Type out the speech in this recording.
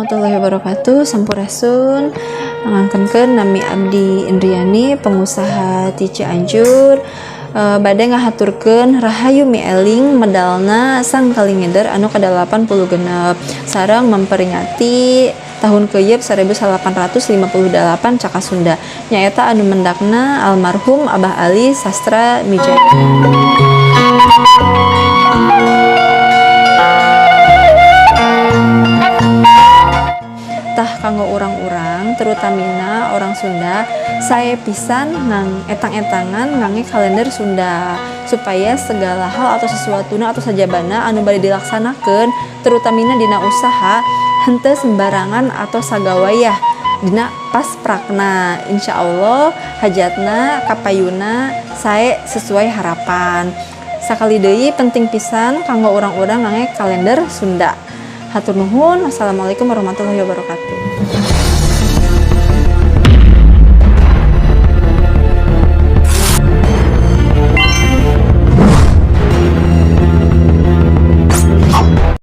warahmatullahi wabarakatuh. Sampurasun ngangkenkeun nami abdi Indriani, pengusaha ti Cianjur. Bade ngahaturkeun rahayu mi eling medalna sang kalingeder anu ke-80 genep sareng memperingati tahun keuyeup 1858 Caka Sunda nyaeta anu mendakna almarhum Abah Ali Sastra Mijaya. Tah kanggo urang-urang terutamina orang Sunda saya pisan ngang etang-etangan ngange kalender Sunda supaya segala hal atau sesuatuna atau sajabana anu bade dilaksanakeun terutamina dina usaha henteu sembarangan atau sagawayah dina pas prakna insyaallah hajatna kapayuna sae sesuai harapan. Sakali deui penting pisan kanggo urang-urang ngange kalender Sunda. Hatur nuhun. Wassalamualaikum warahmatullahi wabarakatuh.